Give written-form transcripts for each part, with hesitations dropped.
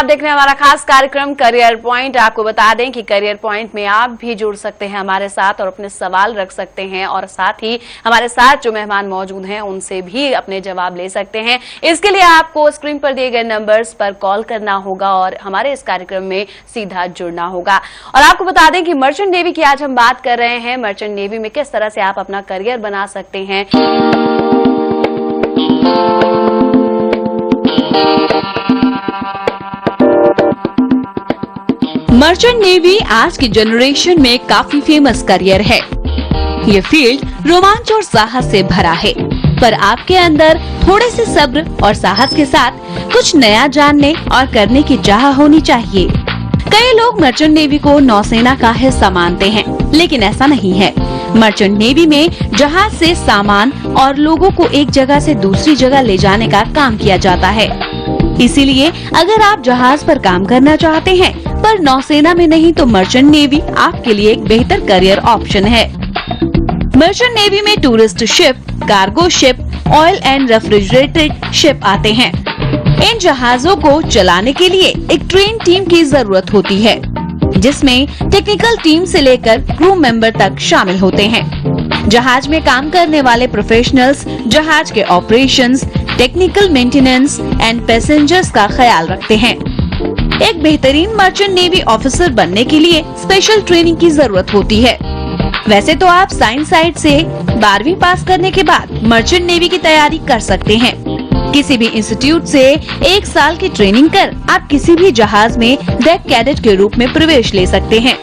आप देख रहे हैं हमारा खास कार्यक्रम करियर पॉइंट। आपको बता दें कि करियर पॉइंट में आप भी जुड़ सकते हैं हमारे साथ और अपने सवाल रख सकते हैं और साथ ही हमारे साथ जो मेहमान मौजूद हैं उनसे भी अपने जवाब ले सकते हैं। इसके लिए आपको स्क्रीन पर दिए गए नंबर्स पर कॉल करना होगा और हमारे इस कार्यक्रम में सीधा जुड़ना होगा। और आपको बता दें कि मर्चेंट नेवी की आज हम बात कर रहे हैं। मर्चेंट नेवी में किस तरह से आप अपना करियर बना सकते हैं। मर्चेंट नेवी आज की जनरेशन में काफी फेमस करियर है। ये फील्ड रोमांच और साहस से भरा है, पर आपके अंदर थोड़े से सब्र और साहस के साथ कुछ नया जानने और करने की चाह होनी चाहिए। कई लोग मर्चेंट नेवी को नौसेना का हिस्सा मानते हैं, लेकिन ऐसा नहीं है। मर्चेंट नेवी में जहाज से सामान और लोगों को एक जगह से दूसरी जगह ले जाने का काम किया जाता है। इसीलिए अगर आप जहाज पर काम करना चाहते हैं पर नौसेना में नहीं, तो मर्चेंट नेवी आपके लिए एक बेहतर करियर ऑप्शन है। मर्चेंट नेवी में tourist ship, cargo ship, oil and refrigerated ship आते हैं। इन जहाजों को चलाने के लिए एक ट्रेन टीम की जरूरत होती है, जिसमें टेक्निकल टीम से लेकर क्रू मेंबर तक शामिल होते हैं। जहाज में काम करने वाले प्रोफेशनल्स जहाज के operations, technical maintenance and passengers का ख्याल रखते हैं। एक बेहतरीन मर्चेंट नेवी ऑफिसर बनने के लिए स्पेशल ट्रेनिंग की जरूरत होती है। वैसे तो आप साइंस साइड से 12वीं पास करने के बाद मर्चेंट नेवी की तैयारी कर सकते हैं। किसी भी इंस्टीट्यूट से 1 साल की ट्रेनिंग कर आप किसी भी जहाज में डेक कैडेट के रूप में प्रवेश ले सकते हैं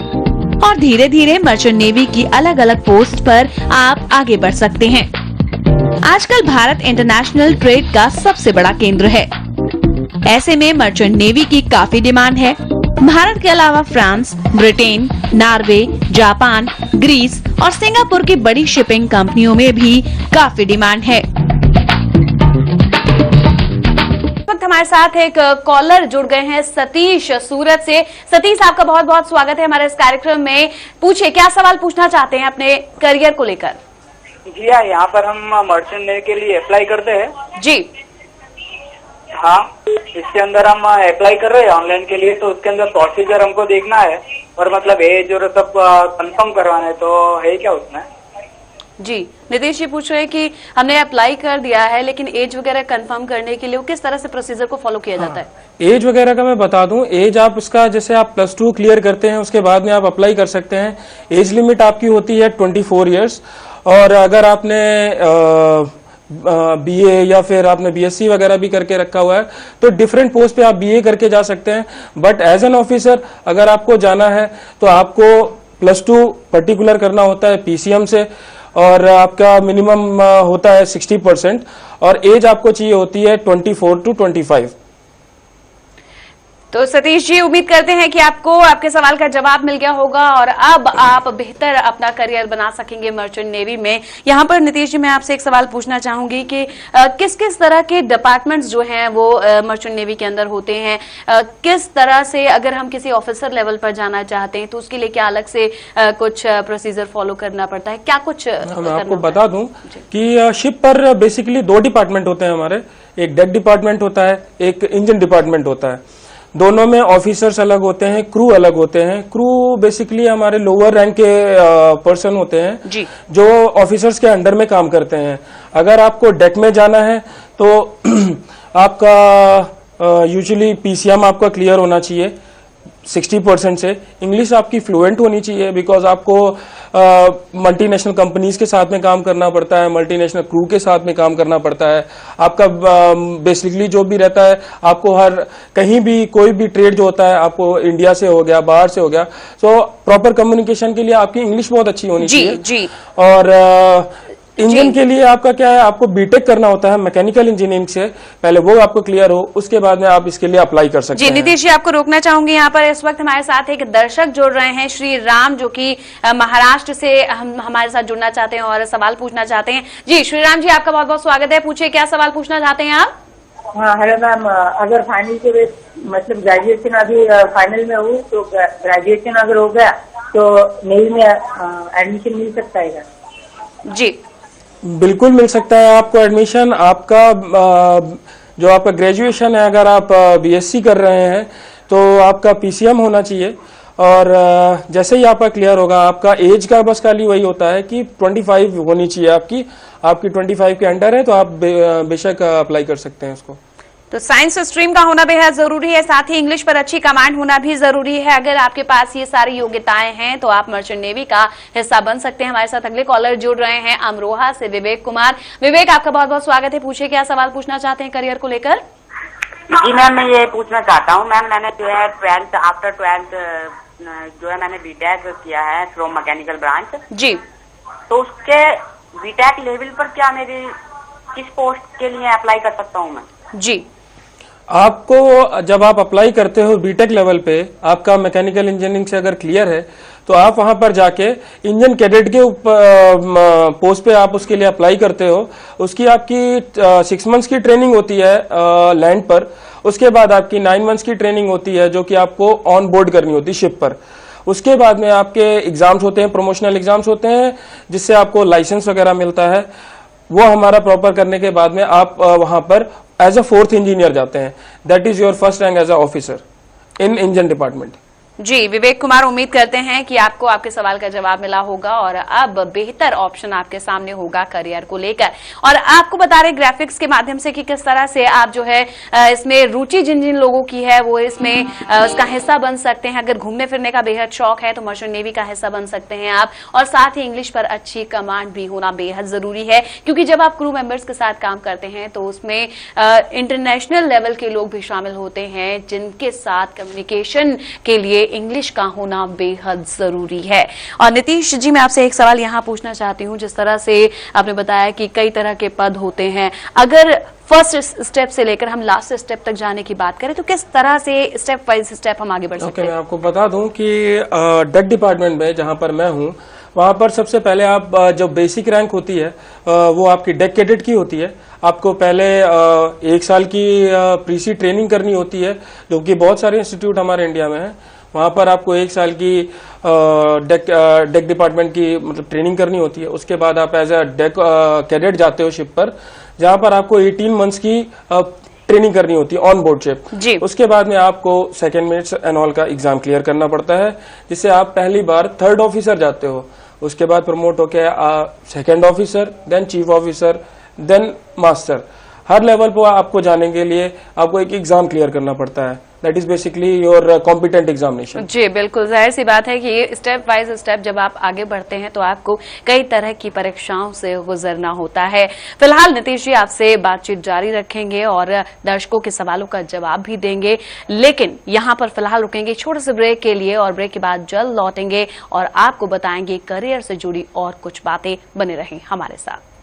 और धीरे धीरे मर्चेंट नेवी की अलग अलग पोस्ट पर आप आगे बढ़ सकते हैं। आजकल भारत इंटरनेशनल ट्रेड का सबसे बड़ा केंद्र है। ऐसे में मर्चेंट नेवी की काफी डिमांड है। भारत के अलावा France, Britain, Norway, Japan, Greece और सिंगापुर की बड़ी शिपिंग कंपनियों में भी काफी डिमांड है। हमारे साथ एक कॉलर जुड़ गए हैं सतीश सूरत से। सतीश, आपका बहुत बहुत स्वागत है हमारे इस कार्यक्रम में। पूछिए, क्या सवाल पूछना चाहते हैं अपने करियर को लेकर? जी हाँ, यहाँ पर हम मर्चेंट नेवी के लिए अप्लाई करते हैं। जी हाँ, इसके अंदर हम अप्लाई कर रहे हैं ऑनलाइन के लिए, तो उसके अंदर प्रोसीजर हमको देखना है और मतलब एज और सब कंफर्म करवाना है, तो है क्या उसमें? जी, नितेश जी पूछ रहे हैं कि हमने अप्लाई कर दिया है लेकिन एज वगैरह कंफर्म करने के लिए किस तरह से प्रोसीजर को फॉलो किया जाता है? एज वगैरह का मैं बता दूं। एज आप उसका, जैसे आप +2 क्लियर करते हैं उसके बाद में आप अप्लाई कर सकते हैं। एज लिमिट आपकी होती है 24 इयर्स। और अगर आपने बीए या फिर आपने बीएससी वगैरह भी करके रखा हुआ है तो डिफरेंट पोस्ट पे आप बीए करके जा सकते हैं। बट एज एन ऑफिसर अगर आपको जाना है तो आपको +2 पर्टिकुलर करना होता है पीसीएम से और आपका मिनिमम होता है 60% और एज आपको चाहिए होती है 24 to 25। तो सतीश जी, उम्मीद करते हैं कि आपको आपके सवाल का जवाब मिल गया होगा और अब आप बेहतर अपना करियर बना सकेंगे मर्चेंट नेवी में। यहाँ पर नितेश जी, मैं आपसे एक सवाल पूछना चाहूंगी कि किस किस तरह के डिपार्टमेंट्स जो हैं वो मर्चेंट नेवी के अंदर होते हैं। किस तरह से अगर हम किसी ऑफिसर लेवल पर जाना चाहते हैं तो उसके लिए क्या अलग से कुछ प्रोसीजर फॉलो करना पड़ता है? क्या कुछ मैं आपको बता दूं कि शिप पर बेसिकली 2 डिपार्टमेंट होते हैं हमारे। एक डेक डिपार्टमेंट होता है, एक इंजन डिपार्टमेंट होता है। दोनों में ऑफिसर्स अलग होते हैं, क्रू अलग होते हैं। क्रू बेसिकली हमारे लोअर रैंक के पर्सन होते हैं जी, जो ऑफिसर्स के अंडर में काम करते हैं। अगर आपको डेक में जाना है तो आपका यूजुअली पीसीएम आपका क्लियर होना चाहिए 60% से। इंग्लिश आपकी फ्लुएंट होनी चाहिए बिकॉज आपको मल्टीनेशनल कंपनीज के साथ में काम करना पड़ता है, मल्टीनेशनल क्रू के साथ में काम करना पड़ता है। आपका बेसिकली जो भी रहता है, आपको हर कहीं भी कोई भी ट्रेड जो होता है, आपको इंडिया से हो गया, बाहर से हो गया, सो प्रॉपर कम्युनिकेशन के लिए आपकी इंग्लिश बहुत अच्छी होनी चाहिए। जी। और इंजन के लिए आपका क्या है, आपको बीटेक करना होता है मैकेनिकल इंजीनियरिंग से, पहले वो आपको क्लियर हो, उसके बाद में आप इसके लिए अप्लाई कर सकते हैं। जी नितेश जी, आपको रोकना चाहूंगी। यहाँ पर इस वक्त हमारे साथ एक दर्शक जुड़ रहे हैं, श्री राम, जो कि महाराष्ट्र से हमारे साथ जुड़ना चाहते हैं और सवाल पूछना चाहते हैं। जी श्री राम जी, आपका बहुत बहुत स्वागत है। पूछिए, क्या सवाल पूछना चाहते हैं आप? हाँ हेलो मैम, अगर फाइनल के मतलब ग्रेजुएशन अभी फाइनल में हूँ तो ग्रेजुएशन अगर हो गया तो नेवी में एडमिशन मिल सकता है क्या? जी बिल्कुल मिल सकता है आपको एडमिशन। आपका जो आपका ग्रेजुएशन है, अगर आप बीएससी कर रहे हैं तो आपका पीसीएम होना चाहिए। और जैसे ही आपका क्लियर होगा, आपका एज का बस खाली वही होता है कि 25 होनी चाहिए आपकी 25 के अंडर है तो आप बेशक अप्लाई कर सकते हैं उसको। तो साइंस स्ट्रीम का होना बेहद जरूरी है, साथ ही इंग्लिश पर अच्छी कमांड होना भी जरूरी है। अगर आपके पास ये सारी योग्यताएं हैं तो आप मर्चेंट नेवी का हिस्सा बन सकते हैं। हमारे साथ अगले कॉलर जुड़ रहे हैं अमरोहा से विवेक कुमार। विवेक, आपका बहुत बहुत स्वागत है। पूछिए, क्या सवाल पूछना चाहते हैं करियर को लेकर? जी मैम, मैं ये पूछना चाहता हूँ मैम, मैंने जो है 12th आफ्टर 12th जो है मैंने बीटेक किया है फ्रॉम मैकेनिकल ब्रांच जी। तो उसके बीटेक लेवल पर क्या मेरी किस पोस्ट के लिए अप्लाई कर सकता हूँ मैं? जी, आपको जब आप अप्लाई करते हो बीटेक लेवल पे, आपका मैकेनिकल इंजीनियरिंग से अगर क्लियर है तो आप वहां पर जाके इंजन कैडेट के पोस्ट पे आप उसके लिए अप्लाई करते हो। उसकी आपकी 6 मंथ्स की ट्रेनिंग होती है लैंड पर। उसके बाद आपकी 9 मंथ्स की ट्रेनिंग होती है जो कि आपको ऑन बोर्ड करनी होती है शिप पर। उसके बाद में आपके एग्जाम्स होते हैं, प्रमोशनल एग्जाम्स होते हैं, जिससे आपको लाइसेंस वगैरह मिलता है। वो हमारा प्रॉपर करने के बाद में आप वहां पर एज अ 4th इंजीनियर जाते हैं। That is your first rank as a officer in engine department. जी विवेक कुमार, उम्मीद करते हैं कि आपको आपके सवाल का जवाब मिला होगा और अब बेहतर ऑप्शन आपके सामने होगा करियर को लेकर। और आपको बता रहे ग्राफिक्स के माध्यम से कि किस तरह से आप जो है इसमें रुचि जिन जिन लोगों की है वो इसमें उसका हिस्सा बन सकते हैं। अगर घूमने फिरने का बेहद शौक है तो मर्चेंट नेवी का हिस्सा बन सकते हैं आप। और साथ ही इंग्लिश पर अच्छी कमांड भी होना बेहद जरूरी है, क्योंकि जब आप क्रू मेंबर्स के साथ काम करते हैं तो उसमें इंटरनेशनल लेवल के लोग भी शामिल होते हैं जिनके साथ कम्युनिकेशन के लिए इंग्लिश का होना बेहद जरूरी है। और नीतीश जी, मैं आपसे एक सवाल यहाँ पूछना चाहती हूँ। जिस तरह से आपने बताया कि कई तरह के पद होते हैं, अगर फर्स्ट स्टेप से लेकर हम लास्ट स्टेप तक जाने की बात करें तो किस तरह से स्टेप बाय स्टेप हम आगे बढ़ सकते हैं? मैं आपको बता दूं कि डेक डिपार्टमेंट में जहां पर मैं हूं, वहां पर सबसे पहले आप जो बेसिक रैंक होती है वो आपकी डेक कैडेट की होती है। आपको पहले 1 साल की प्रीसी ट्रेनिंग करनी होती है, जो कि बहुत सारे इंस्टीट्यूट हमारे इंडिया में है। वहां पर आपको 1 साल की डेक डिपार्टमेंट की मतलब ट्रेनिंग करनी होती है। उसके बाद आप एज अ डेक कैडेट जाते हो शिप पर, जहां पर आपको 18 मंथ्स की ट्रेनिंग करनी होती है ऑन बोर्ड शिप। उसके बाद में आपको सेकंड मिनट्स एंड ऑल का एग्जाम क्लियर करना पड़ता है, जिससे आप पहली बार 3rd ऑफिसर जाते हो। उसके बाद प्रमोट होकर 2nd officer, then chief officer, then master. हर लेवल पर आपको जाने के लिए आपको एक एग्जाम क्लियर करना पड़ता है। That is basically your competent examination. जी बिल्कुल, जाहिर सी बात है कि स्टेप बाय स्टेप जब आप आगे बढ़ते हैं तो आपको कई तरह की परीक्षाओं से गुजरना होता है। फिलहाल नीतीश जी आपसे बातचीत जारी रखेंगे और दर्शकों के सवालों का जवाब भी देंगे, लेकिन यहाँ पर फिलहाल रुकेंगे छोटे से ब्रेक के लिए और ब्रेक के बाद जल्द लौटेंगे और आपको बताएंगे करियर से जुड़ी और कुछ बातें। बने रहें हमारे साथ।